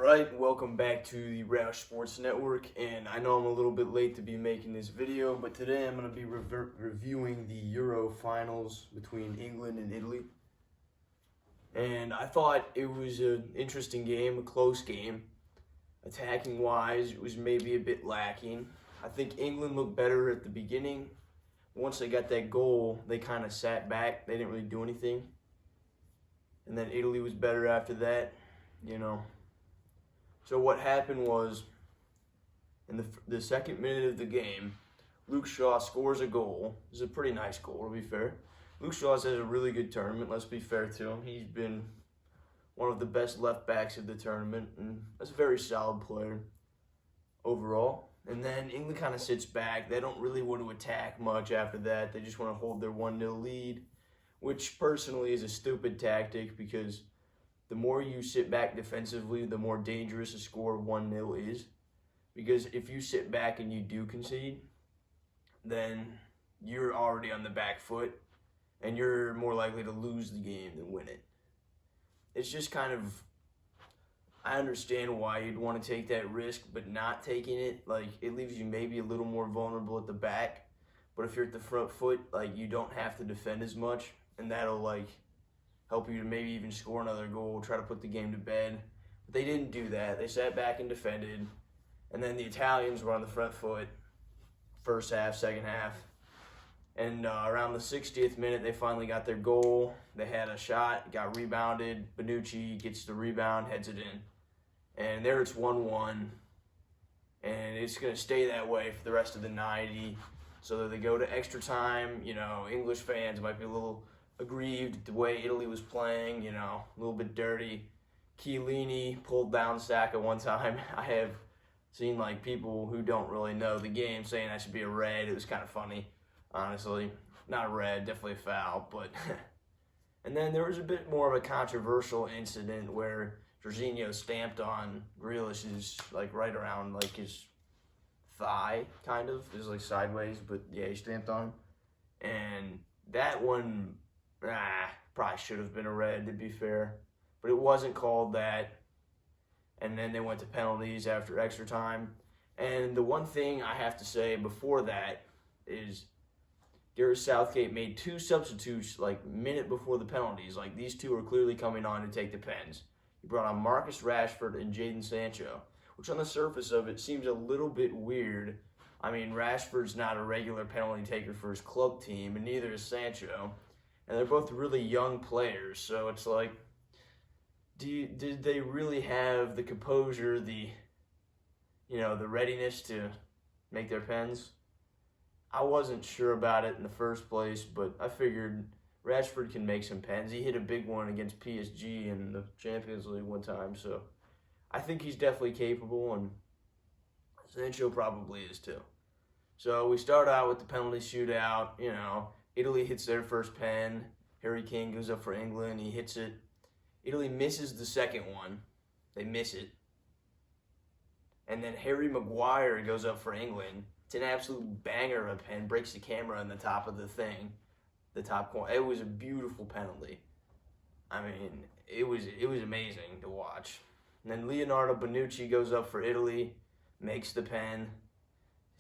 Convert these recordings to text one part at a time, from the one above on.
Alright, welcome back to the Roush Sports Network, and I know I'm a little bit late to be making this video, but today I'm going to be reviewing the Euro finals between England and Italy. And I thought it was an interesting game, a close game. Attacking-wise, it was maybe a bit lacking. I think England looked better at the beginning. Once they got that goal, they kind of sat back. They didn't really do anything. And then Italy was better after that, So what happened was, in the second minute of the game, Luke Shaw scores a goal. It's a pretty nice goal, to be fair. Luke Shaw has a really good tournament, let's be fair to him. He's been one of the best left backs of the tournament, and that's a very solid player overall. And then England kind of sits back. They don't really want to attack much after that. They just want to hold their 1-0 lead, which personally is a stupid tactic because the more you sit back defensively, the more dangerous a score 1-0 is. Because if you sit back and you do concede, then you're already on the back foot, and you're more likely to lose the game than win it. It's just kind of, I understand why you'd want to take that risk, but not taking it, it leaves you maybe a little more vulnerable at the back. But if you're at the front foot, you don't have to defend as much, and that'll, help you to maybe even score another goal, try to put the game to bed. But they didn't do that. They sat back and defended. And then the Italians were on the front foot, first half, second half. And around the 60th minute, they finally got their goal. They had a shot, got rebounded. Bonucci gets the rebound, heads it in. And there it's 1-1. And it's going to stay that way for the rest of the 90. So that they go to extra time. English fans might be a little aggrieved at the way Italy was playing, a little bit dirty. Chiellini pulled down Saka one time. I have seen people who don't really know the game saying that should be a red. It was kind of funny, honestly. Not a red, definitely a foul, but and then there was a bit more of a controversial incident where Jorginho stamped on Grealish's right around his thigh, kind of. It was sideways, but yeah, he stamped on him. And that one probably should have been a red, to be fair. But it wasn't called that. And then they went to penalties after extra time. And the one thing I have to say before that is Gareth Southgate made two substitutes minute before the penalties. These two are clearly coming on to take the pens. He brought on Marcus Rashford and Jadon Sancho, which on the surface of it seems a little bit weird. I mean, Rashford's not a regular penalty taker for his club team, and neither is Sancho. And they're both really young players, so it's did they really have the composure, the readiness to make their pens? I wasn't sure about it in the first place, but I figured Rashford can make some pens. He hit a big one against PSG in the Champions League one time, so I think he's definitely capable, and Sancho probably is too. So we start out with the penalty shootout, Italy hits their first pen. Harry Kane goes up for England. He hits it. Italy misses the second one. They miss it. And then Harry Maguire goes up for England. It's an absolute banger of a pen. Breaks the camera on the top of the thing. The top corner. It was a beautiful penalty. I mean, it was amazing to watch. And then Leonardo Bonucci goes up for Italy. Makes the pen.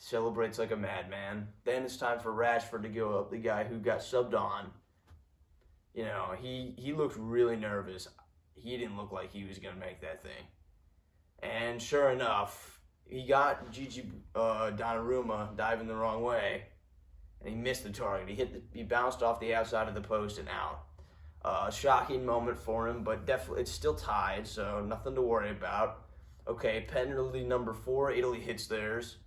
Celebrates like a madman. Then it's time for Rashford to go up, the guy who got subbed on. He looked really nervous. He didn't look like he was going to make that thing. And sure enough, he got Gigi Donnarumma diving the wrong way, and he missed the target. He bounced off the outside of the post and out. Shocking moment for him, but definitely it's still tied, so nothing to worry about. Okay, penalty number 4, Italy hits theirs.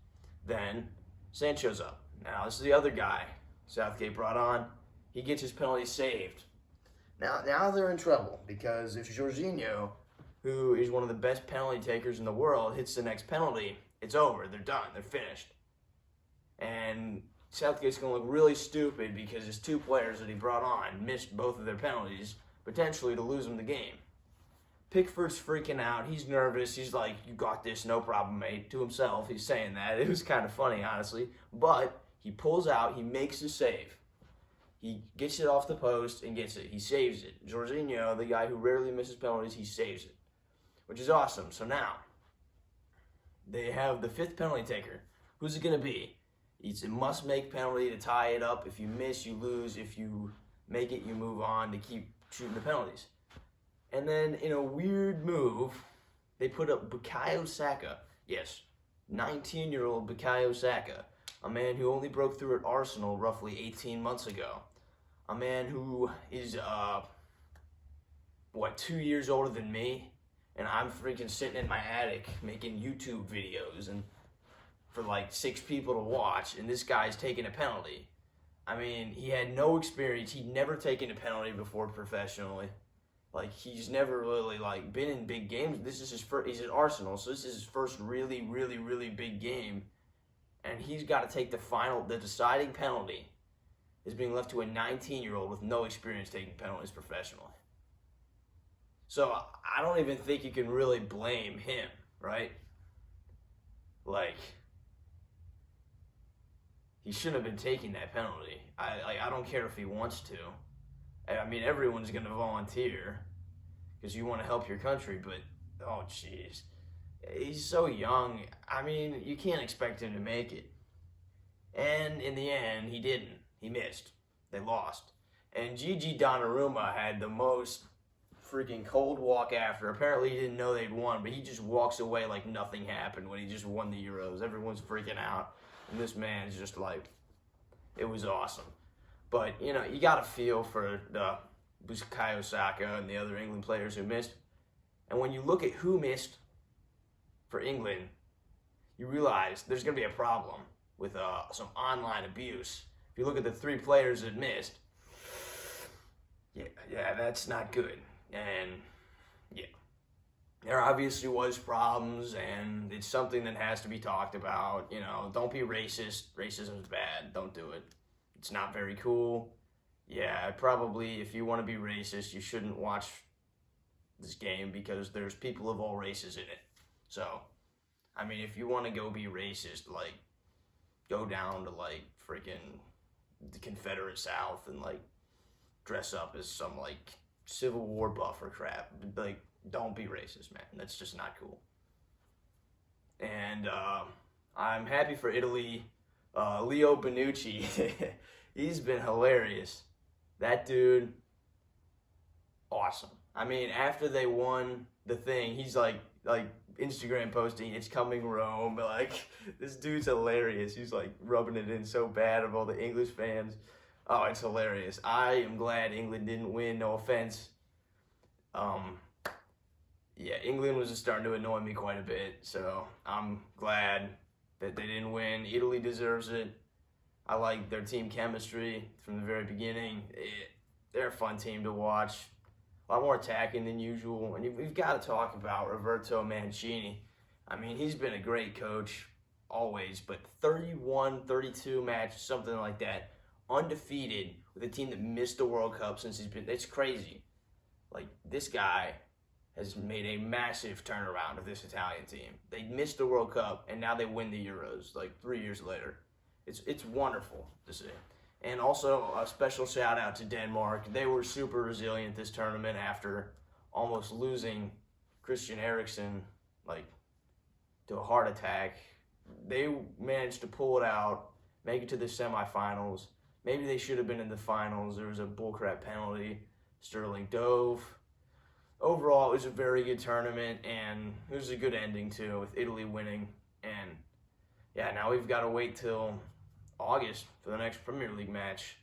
Then Sancho's up. Now this is the other guy Southgate brought on. He gets his penalty saved. Now they're in trouble because if Jorginho, who is one of the best penalty takers in the world, hits the next penalty, it's over. They're done. They're finished. And Southgate's going to look really stupid because his two players that he brought on missed both of their penalties, potentially to lose him the game. Pickford's freaking out. He's nervous. He's like, "You got this, no problem, mate." To himself, he's saying that. It was kind of funny, honestly. But he pulls out. He makes the save. He gets it off the post and gets it. He saves it. Jorginho, the guy who rarely misses penalties, he saves it. which is awesome. So now they have the fifth penalty taker. Who's it going to be? It's a must-make penalty to tie it up. If you miss, you lose. If you make it, you move on to keep shooting the penalties. And then in a weird move, they put up Bukayo Saka. Yes, 19-year-old Bukayo Saka, a man who only broke through at Arsenal roughly 18 months ago. A man who is, 2 years older than me, and I'm freaking sitting in my attic making YouTube videos and for like 6 people to watch, and this guy's taking a penalty. I mean, he had no experience. He'd never taken a penalty before professionally. Like, he's never really, like, been in big games. This is his first, he's at Arsenal, so this is his first really, really, really big game. And he's got to take the deciding penalty is being left to a 19-year-old with no experience taking penalties professionally. So, I don't even think you can really blame him, right? Like, he shouldn't have been taking that penalty. I don't care if he wants to. I mean, everyone's going to volunteer because you want to help your country, but, oh, jeez. He's so young. I mean, you can't expect him to make it. And in the end, he didn't. He missed. They lost. And Gigi Donnarumma had the most freaking cold walk after. Apparently, he didn't know they'd won, but he just walks away like nothing happened when he just won the Euros. Everyone's freaking out. And this man's just like, it was awesome. But, you know, you got to feel for the Bukayo Saka and the other England players who missed. And when you look at who missed for England, you realize there's going to be a problem with some online abuse. If you look at the 3 players that missed, yeah, that's not good. And, yeah, there obviously was problems, and it's something that has to be talked about. You know, don't be racist. Racism is bad. Don't do it. It's not very cool. Yeah, probably if you want to be racist, you shouldn't watch this game because there's people of all races in it. So, I mean, if you want to go be racist, like, go down to, like, freaking the Confederate South and, like, dress up as some, like, Civil War buff or crap. Like, don't be racist, man. That's just not cool. And I'm happy for Italy. Leo Bonucci, he's been hilarious. That dude, awesome. I mean, after they won the thing, he's like Instagram posting, "It's coming Rome." Like, this dude's hilarious. He's like rubbing it in so bad of all the English fans. Oh, it's hilarious. I am glad England didn't win. No offense. Yeah, England was just starting to annoy me quite a bit, so I'm glad that they didn't win. Italy deserves it. I like their team chemistry from the very beginning. They're a fun team to watch. A lot more attacking than usual. And we've got to talk about Roberto Mancini. I mean, he's been a great coach always, but 31-32 match, something like that, undefeated with a team that missed the World Cup since he's been. It's crazy. Like, this guy has made a massive turnaround of this Italian team. They missed the World Cup, and now they win the Euros, like 3 years later. It's wonderful to see. And also a special shout out to Denmark. They were super resilient this tournament after almost losing Christian Eriksen, like, to a heart attack. They managed to pull it out, make it to the semifinals. Maybe they should have been in the finals. There was a bullcrap penalty. Sterling dove. Overall, it was a very good tournament, and it was a good ending, too, with Italy winning. And, yeah, now we've got to wait till August for the next Premier League match.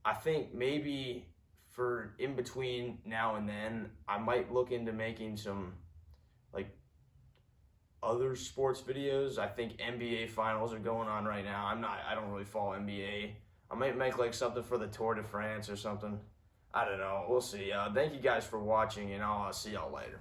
I think maybe for in between now and then, I might look into making some, like, other sports videos. I think NBA finals are going on right now. I don't really follow NBA. I might make, like, something for the Tour de France or something. I don't know. We'll see. Thank you guys for watching, and I'll see y'all later.